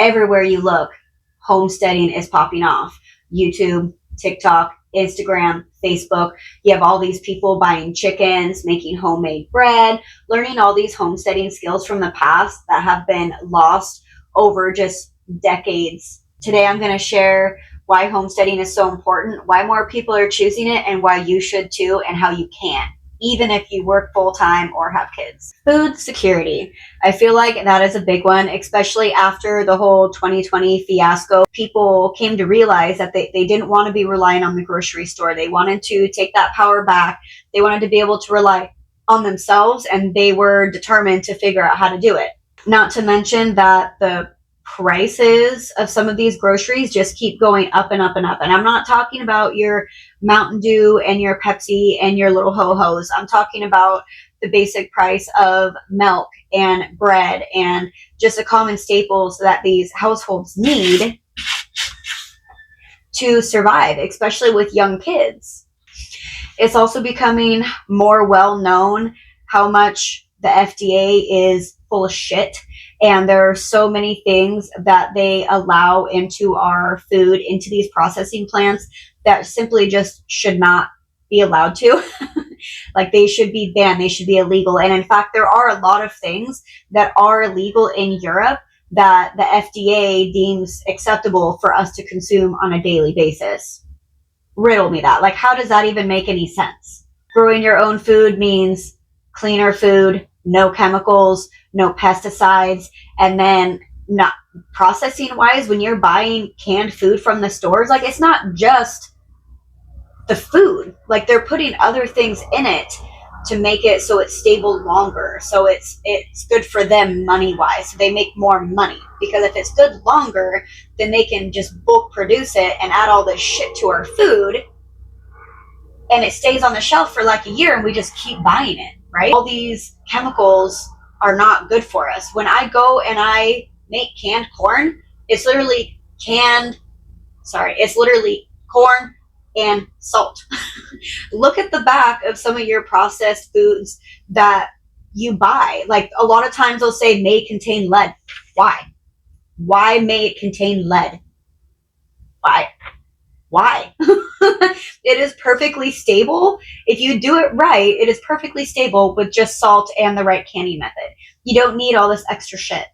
everywhere you look, homesteading is popping off. YouTube, TikTok, Instagram, Facebook. You have all these people buying chickens, making homemade bread, learning all these homesteading skills from the past that have been lost over just decades. Today I'm going to share why homesteading is so important, why more people are choosing it, and why you should too, and how you can, even if you work full-time or have kids. Food security. I feel like that is a big one, especially after the whole 2020 fiasco. People came to realize that they didn't want to be relying on the grocery store. They wanted to take that power back. They wanted to be able to rely on themselves, and they were determined to figure out how to do it. Not to mention that the prices of some of these groceries just keep going up and up and up. And I'm not talking about your Mountain Dew and your Pepsi and your little ho-hos. I'm talking about the basic price of milk and bread and just the common staples that these households need to survive, especially with young kids. It's also becoming more well known how much the FDA is full of shit. And there are so many things that they allow into our food, into these processing plants, that simply just should not be allowed to. Like, they should be banned. They should be illegal. And in fact, there are a lot of things that are illegal in Europe that the FDA deems acceptable for us to consume on a daily basis. Riddle me that. Like, how does that even make any sense? Growing your own food means cleaner food, no chemicals, no pesticides, and then not processing wise, when you're buying canned food from the stores, like, it's not just the food. Like, they're putting other things in it to make it so it's stable longer, so it's good for them money wise, so they make more money. Because if it's good longer, then they can just bulk produce it and add all this shit to our food, and it stays on the shelf for like a year and we just keep buying it, right? All these chemicals are not good for us. When I go and I make canned corn, it's literally corn and salt. Look at the back of some of your processed foods that you buy. Like, a lot of times they'll say may contain lead. Why? Why may it contain lead? Why? It is perfectly stable. If you do it right, it is perfectly stable with just salt and the right canning method. You don't need all this extra shit.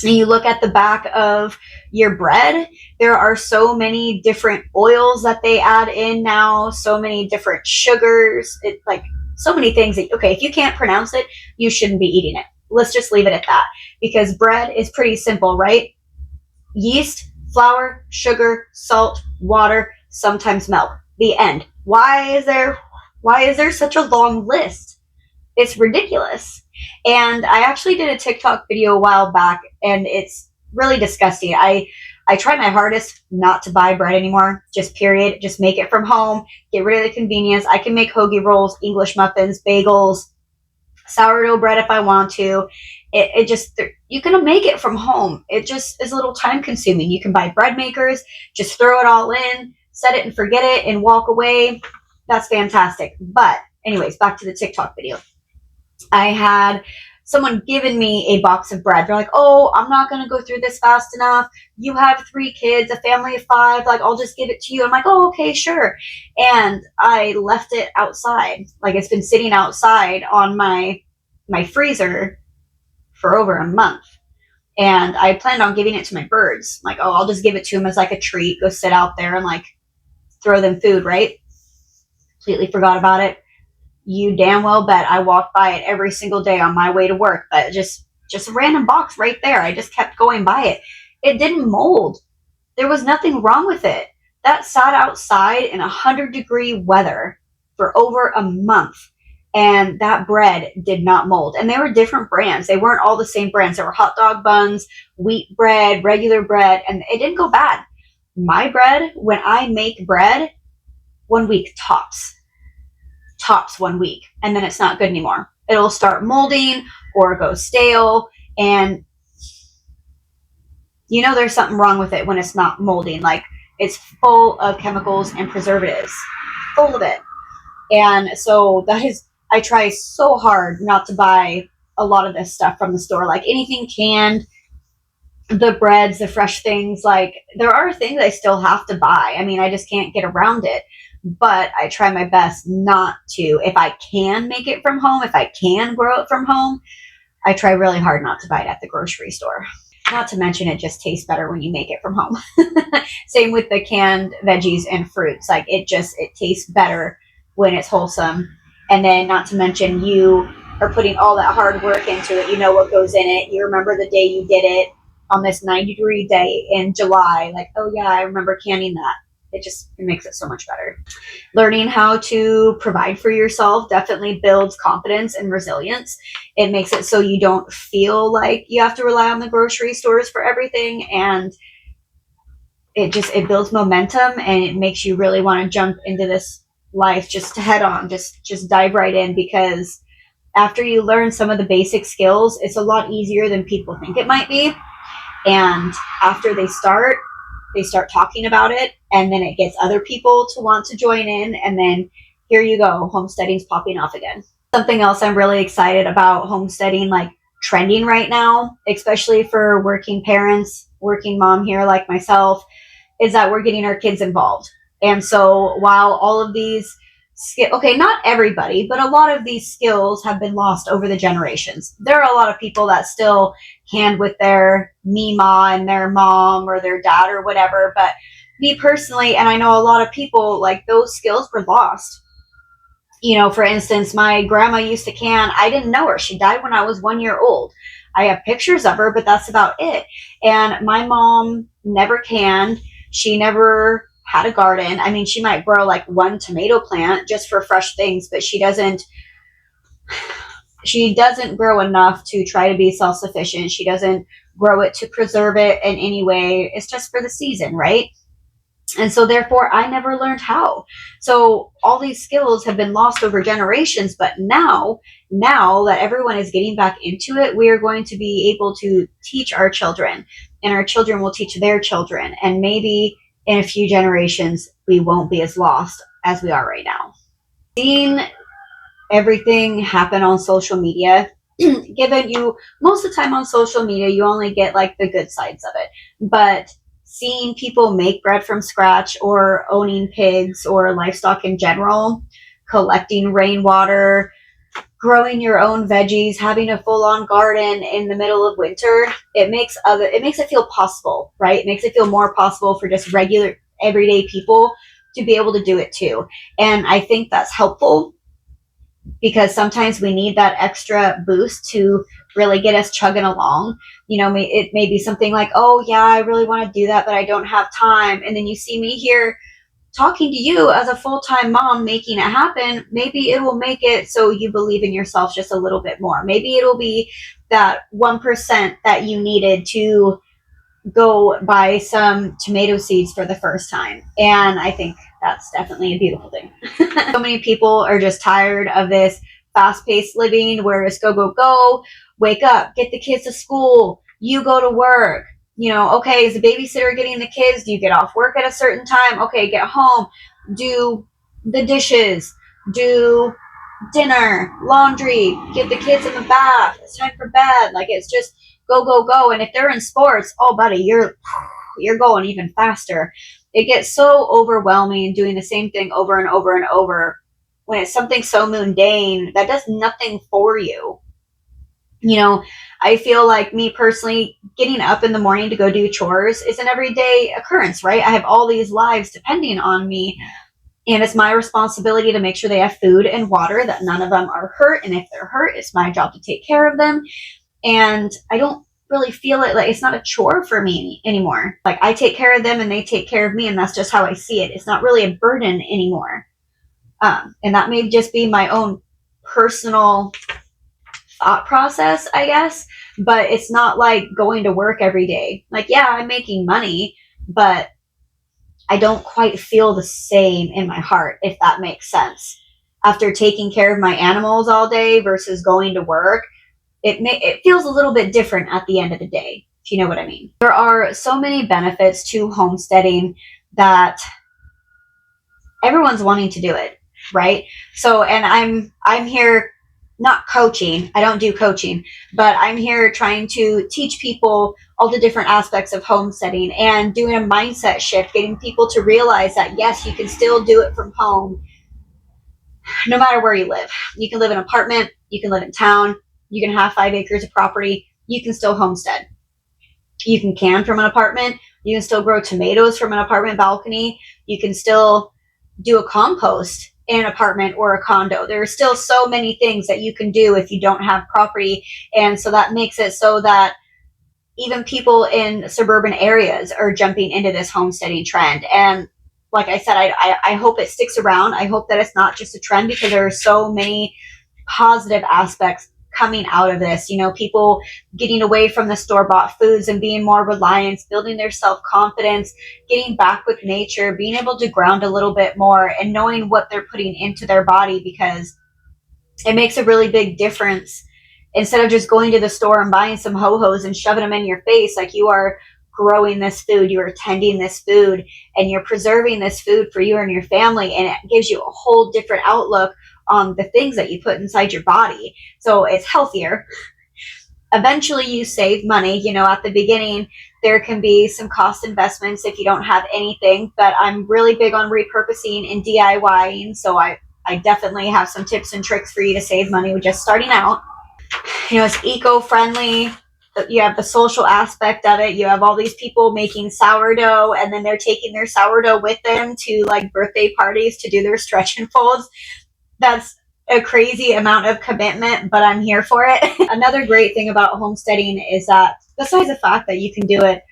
And you look at the back of your bread, there are so many different oils that they add in now, so many different sugars. It's like so many things that, okay, if you can't pronounce it, you shouldn't be eating it. Let's just leave it at that, because bread is pretty simple, right? Yeast, flour, sugar, salt, water, sometimes milk. The end. Why is there such a long list? It's ridiculous. And I actually did a TikTok video a while back, and it's really disgusting. I try my hardest not to buy bread anymore, just period. Just make it from home, get rid of the convenience. I can make hoagie rolls, English muffins, bagels, sourdough bread if I want to. It just, you can make it from home. It just is a little time consuming. You can buy bread makers, just throw it all in, set it and forget it, and walk away. That's fantastic. But anyways, back to the TikTok video. I had someone giving me a box of bread. They're like, oh, I'm not going to go through this fast enough. You have 3 kids, a family of 5. Like, I'll just give it to you. I'm like, oh, okay, sure. And I left it outside. Like, it's been sitting outside on my freezer for over a month. And I planned on giving it to my birds. Like, oh, I'll just give it to them as like a treat. Go sit out there and like throw them food, right? Completely forgot about it. You damn well bet I walk by it every single day on my way to work. But just a random box right there. I just kept going by it. It didn't mold. There was nothing wrong with it. That sat outside in 100-degree weather for over a month. And that bread did not mold. And they were different brands. They weren't all the same brands. There were hot dog buns, wheat bread, regular bread, and it didn't go bad. My bread, when I make bread, 1 week tops 1 week, and then it's not good anymore. It'll start molding or go stale, and you know there's something wrong with it when it's not molding. Like, it's full of chemicals and preservatives, full of it. And so that is, I try so hard not to buy a lot of this stuff from the store. Like, anything canned, the breads, the fresh things. Like, there are things I still have to buy. I mean, I just can't get around it. But I try my best not to. If I can make it from home, if I can grow it from home, I try really hard not to buy it at the grocery store. Not to mention, it just tastes better when you make it from home. Same with the canned veggies and fruits. Like, it tastes better when it's wholesome. And then, not to mention, you are putting all that hard work into it. You know what goes in it. You remember the day you did it on this 90-degree day in July. Like, oh yeah, I remember canning that. It makes it so much better. Learning how to provide for yourself definitely builds confidence and resilience. It makes it so you don't feel like you have to rely on the grocery stores for everything, and it builds momentum, and it makes you really want to jump into this life just head on, just dive right in, because after you learn some of the basic skills, it's a lot easier than people think it might be. And after they start talking about it, and then it gets other people to want to join in, and then here you go, homesteading's popping off again. Something else I'm really excited about homesteading, like trending right now, especially for working parents, working mom here like myself, is that we're getting our kids involved. And so while all of these okay, not everybody, but a lot of these skills have been lost over the generations. There are a lot of people that still hand with their Mima and their mom or their dad or whatever. But me personally, and I know a lot of people, like, those skills were lost. You know, for instance, my grandma used to can. I didn't know her. She died when I was 1 year old. I have pictures of her, but that's about it. And my mom never canned. She never had a garden. I mean, she might grow like one tomato plant just for fresh things, but she doesn't grow enough to try to be self-sufficient. She doesn't grow it to preserve it in any way. It's just for the season, right? And so therefore I never learned how. So all these skills have been lost over generations, but now that everyone is getting back into it, we are going to be able to teach our children, and our children will teach their children, and maybe in a few generations we won't be as lost as we are right now. Seeing everything happen on social media, given you most of the time on social media you only get like the good sides of it, but seeing people make bread from scratch, or owning pigs or livestock in general, collecting rainwater, growing your own veggies, having a full-on garden in the middle of winter, it makes it feel possible, right? It makes it feel more possible for just regular everyday people to be able to do it too. And I think that's helpful, because sometimes we need that extra boost to really get us chugging along. You know, it may be something like, oh yeah, I really want to do that, but I don't have time. And then you see me here talking to you as a full-time mom, making it happen. Maybe it will make it so you believe in yourself just a little bit more. Maybe it'll be that 1% that you needed to go buy some tomato seeds for the first time. And I think that's definitely a beautiful thing. So many people are just tired of this fast-paced living where it's go, go, go, wake up, get the kids to school, you go to work. You know, okay, is the babysitter getting the kids? Do you get off work at a certain time? Okay, get home, do the dishes, do dinner, laundry, get the kids in the bath, it's time for bed. Like, it's just go, go, go. And if they're in sports, oh buddy, you're going even faster. It gets so overwhelming doing the same thing over and over and over when it's something so mundane that does nothing for you. You know, I feel like, me personally, getting up in the morning to go do chores is an everyday occurrence, right? I have all these lives depending on me, and it's my responsibility to make sure they have food and water, that none of them are hurt. And if they're hurt, it's my job to take care of them. And I don't really feel it like it's not a chore for me anymore. Like, I take care of them and they take care of me, and that's just how I see it. It's not really a burden anymore. And that may just be my own personal thought process, I guess, but it's not like going to work every day. Like, yeah, I'm making money, but I don't quite feel the same in my heart, if that makes sense. After taking care of my animals all day versus going to work, it feels a little bit different at the end of the day, if you know what I mean. There are so many benefits to homesteading that everyone's wanting to do it, right? So, and I'm here not coaching. I don't do coaching, but I'm here trying to teach people all the different aspects of homesteading and doing a mindset shift, getting people to realize that yes, you can still do it from home no matter where you live. You can live in an apartment, you can live in town, you can have 5 acres of property, you can still homestead. You can from an apartment, you can still grow tomatoes from an apartment balcony, you can still do a compost in an apartment or a condo. There are still so many things that you can do if you don't have property. And so that makes it so that even people in suburban areas are jumping into this homesteading trend. And like I said, I hope it sticks around. I hope that it's not just a trend, because there are so many positive aspects coming out of this. You know, people getting away from the store-bought foods and being more reliant, building their self-confidence, getting back with nature, being able to ground a little bit more, and knowing what they're putting into their body, because it makes a really big difference. Instead of just going to the store and buying some ho-hos and shoving them in your face, like, you are growing this food, you are tending this food, and you're preserving this food for you and your family, and it gives you a whole different outlook on the things that you put inside your body. So it's healthier. Eventually you save money. You know, at the beginning there can be some cost investments if you don't have anything, but I'm really big on repurposing and DIYing, so I definitely have some tips and tricks for you to save money with just starting out. You know, it's eco-friendly. You have the social aspect of it. You have all these people making sourdough, and then they're taking their sourdough with them to like birthday parties to do their stretch and folds. That's a crazy amount of commitment, but I'm here for it. Another great thing about homesteading is that, besides the fact that you can do it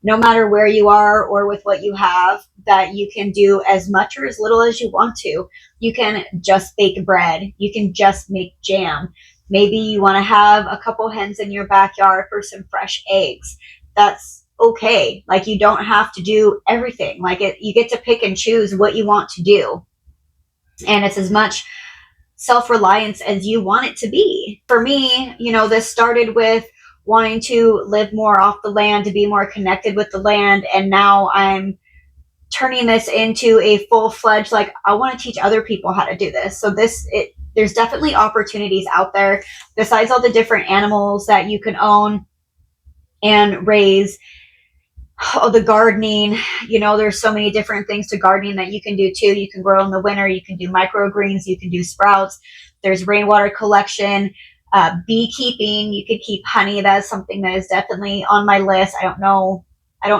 no matter where you are or with what you have, that you can do as much or as little as you want to. You can just bake bread. You can just make jam. Maybe you want to have a couple hens in your backyard for some fresh eggs. That's okay. Like, you don't have to do everything. Like, you get to pick and choose what you want to do. And it's as much self-reliance as you want it to be. For me, you know, this started with wanting to live more off the land, to be more connected with the land. And now I'm turning this into a full-fledged, like, I want to teach other people how to do this. So there's definitely opportunities out there, besides all the different animals that you can own and raise. Oh, the gardening, you know, there's so many different things to gardening that you can do too. You can grow in the winter, you can do microgreens, you can do sprouts. There's rainwater collection, beekeeping. You could keep honey. That's something that is definitely on my list. I don't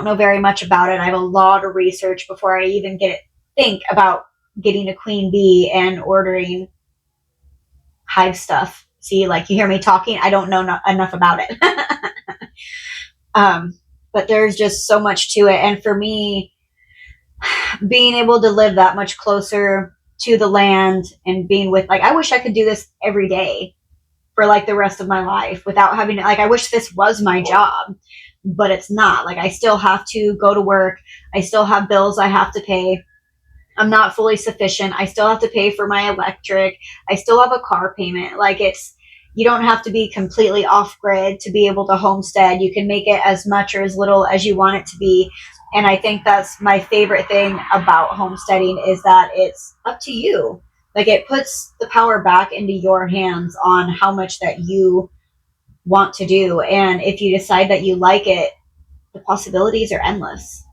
know very much about it. I have a lot of research before I even think about getting a queen bee and ordering hive stuff. See, like, you hear me talking, I don't know enough about it. But there's just so much to it. And for me, being able to live that much closer to the land and being with, like, I wish I could do this every day for like the rest of my life without having to, like, I wish this was my job, but it's not. Like, I still have to go to work. I still have bills I have to pay. I'm not fully sufficient. I still have to pay for my electric. I still have a car payment. Like, you don't have to be completely off grid to be able to homestead. You can make it as much or as little as you want it to be. And I think that's my favorite thing about homesteading, is that it's up to you. Like, it puts the power back into your hands on how much that you want to do. And if you decide that you like it, the possibilities are endless.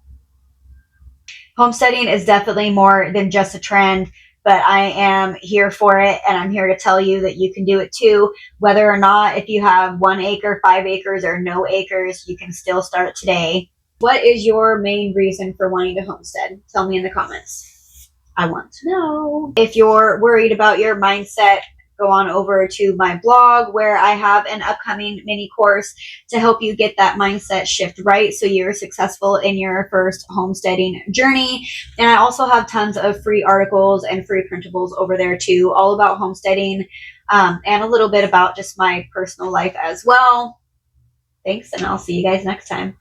Homesteading is definitely more than just a trend, but I am here for it, and I'm here to tell you that you can do it too. Whether or not, if you have 1 acre, 5 acres, or no acres, you can still start today. What is your main reason for wanting to homestead? Tell me in the comments. I want to know. If you're worried about your mindset, go on over to my blog, where I have an upcoming mini course to help you get that mindset shift right, so you're successful in your first homesteading journey. And I also have tons of free articles and free printables over there too, all about homesteading, and a little bit about just my personal life as well. Thanks, and I'll see you guys next time.